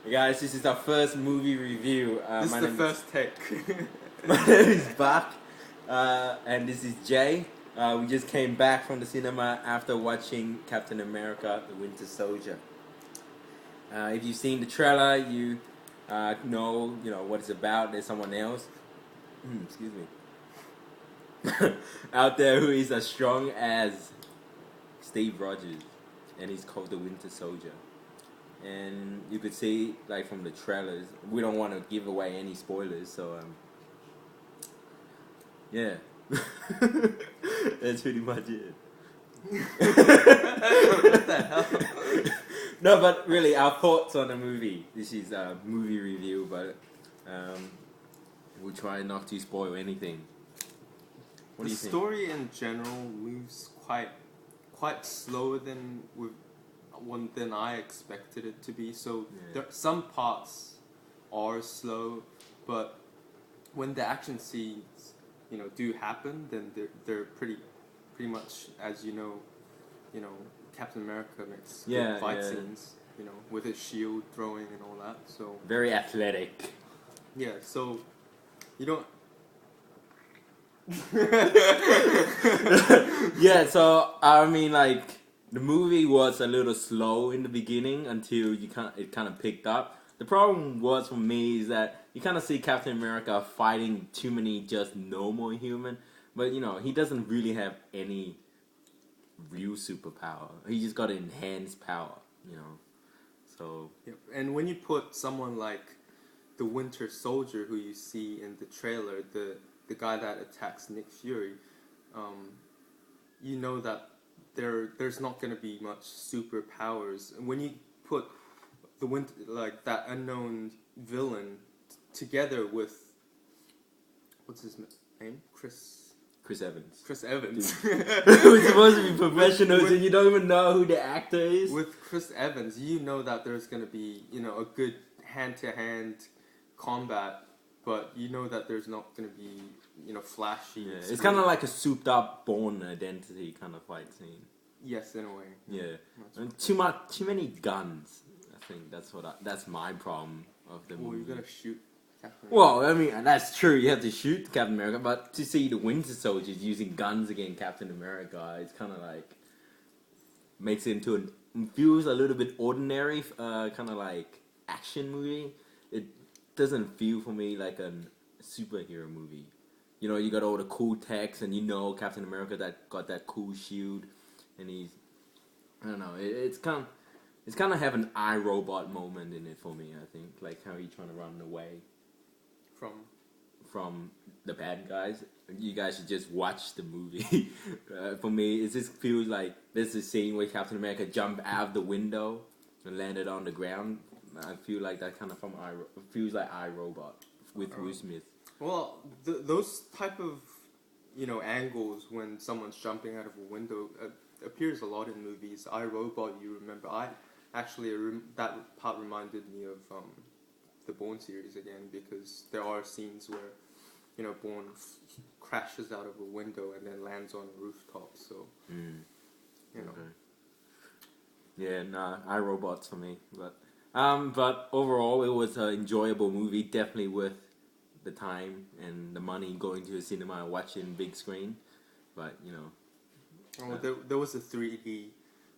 Hey guys, this is our first movie review. This is the first take. My name is Bac, and this is Jay. We just came back from the cinema after watching Captain America: The Winter Soldier. If you've seen the trailer, you know what it's about. There's someone else, excuse me, out there who is as strong as Steve Rogers, and he's called the Winter Soldier. And you could see, like, from the trailers, we don't want to give away any spoilers, so yeah. That's pretty much it. What the hell? No, but really, our thoughts on the movie. This is a movie review, but we'll try not to spoil anything. What do you think? The story in general moves quite slower than I expected it to be. So some parts are slow, but when the action scenes do happen, then they're pretty much, as you know Captain America makes good fight scenes, with his shield throwing and all that. So very athletic. Yeah, so you don't. Yeah, so I mean, like, the movie was a little slow in the beginning until it kind of picked up. The problem was for me is that you kind of see Captain America fighting too many just normal human, but he doesn't really have any real superpower. He just got enhanced power, So Yep. And when you put someone like the Winter Soldier, who you see in the trailer, the guy that attacks Nick Fury, you know that there's not going to be much superpowers. And when you put that unknown villain together with, what's his name? Chris Evans. Who's supposed to be professionals and you don't even know who the actor is. With Chris Evans, you know that there's going to be a good hand-to-hand combat, but you know that there's not going to be flashy. Yeah, it's kind of like a souped-up Bourne Identity kind of fight scene. Yes, in a way. Yeah, and too many guns. I think that's my problem of the movie. Well, you gotta shoot Captain America. Well, I mean, that's true. You have to shoot Captain America, but to see the Winter Soldiers using guns against Captain America, it's kind of like makes it into feels a little bit ordinary, kind of like action movie. It doesn't feel for me like a superhero movie. You got all the cool text, and Captain America that got that cool shield, and I don't know. It's kind of have an iRobot moment in it for me. I think, like how he's trying to run away from the bad guys. You guys should just watch the movie. For me, it just feels like there's a scene where Captain America jumped out of the window and landed on the ground. I feel like that kind of feels like iRobot with Will Smith. Well, those type of angles when someone's jumping out of a window appears a lot in movies. iRobot, you remember? That part reminded me of the Bourne series again, because there are scenes where Bourne crashes out of a window and then lands on a rooftop. So Okay. Yeah, iRobot's for me, but overall it was an enjoyable movie, definitely worth the time and the money going to a cinema and watching big screen. But there was a 3D,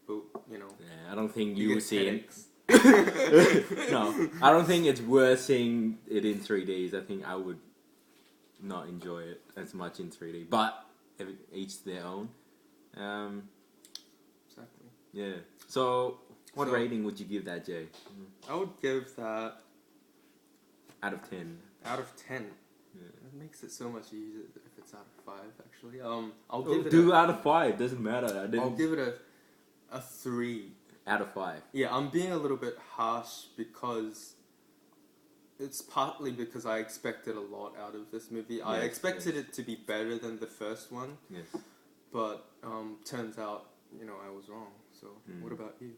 but yeah, I don't think you would see it. headaches. No, I don't think it's worth seeing it in 3D. I think I would not enjoy it as much in 3D. But each their own. Exactly. Yeah. So, what rating would you give that, Jay? I would give that out of 10. Out of 10. Yeah. It makes it so much easier if it's out of 5. Actually, I'll give it. Out of 5 doesn't matter. I'll give it a 3. Out of 5. Yeah, I'm being a little bit harsh because it's partly because I expected a lot out of this movie. I expected it to be better than the first one. Yes. But turns out, I was wrong. So, what about you?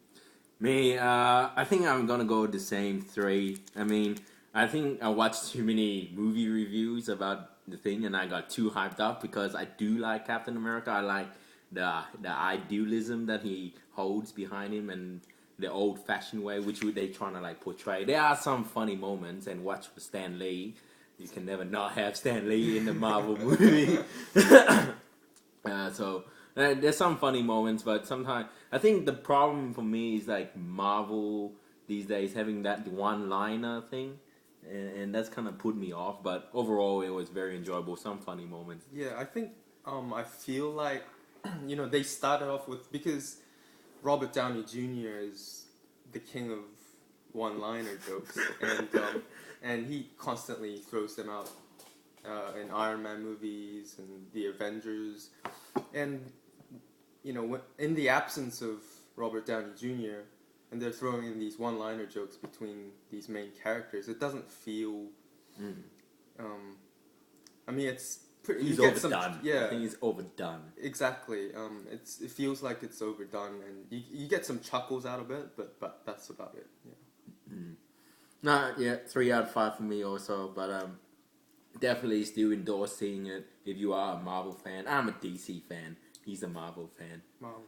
Me, I think I'm gonna go with the same 3. I mean, I think I watched too many movie reviews about the thing, and I got too hyped up because I do like Captain America. I like the idealism that he holds behind him, and the old-fashioned way, which they trying to like portray. There are some funny moments, and watch for Stan Lee. You can never not have Stan Lee in the Marvel movie. There's some funny moments, but sometimes I think the problem for me is like Marvel these days having that one-liner thing, and that's kind of put me off. But overall, it was very enjoyable. Some funny moments. Yeah, I think I feel like they started off with, because Robert Downey Jr. is the king of one-liner jokes, and he constantly throws them out in Iron Man movies and the Avengers, and in the absence of Robert Downey Jr. and they're throwing in these one-liner jokes between these main characters, it doesn't feel. I mean, it's pretty. He's overdone. I think he's overdone. Exactly. It feels like it's overdone, and you get some chuckles out of it, but that's about it. Yeah. No, yeah, 3 out of 5 for me also, but definitely still endorse seeing it if you are a Marvel fan. I'm a DC fan. He's a Marvel fan. Wow.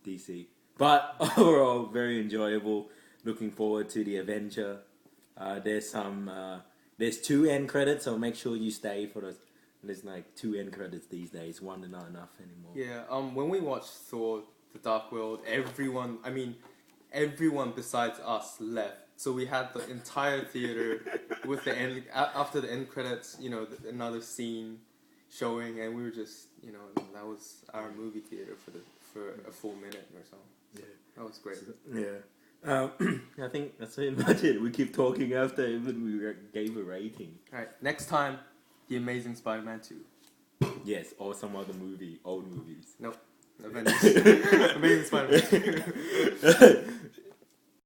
DC. But overall, very enjoyable. Looking forward to the Avenger. There's 2 end credits, so make sure you stay for those. There's like 2 end credits these days. One is not enough anymore. Yeah. When we watched Thor: The Dark World, everyone besides us left. So we had the entire theater with the end after the end credits. Another scene showing, and we were just that was our movie theater for a full minute or so. Yeah, that was great. Yeah. I think that's pretty much it. We keep talking after even we gave a rating. Alright, next time, The Amazing Spider-Man 2. Yes, or some other movie, old movies. Nope. Avengers. Amazing Spider-Man 2.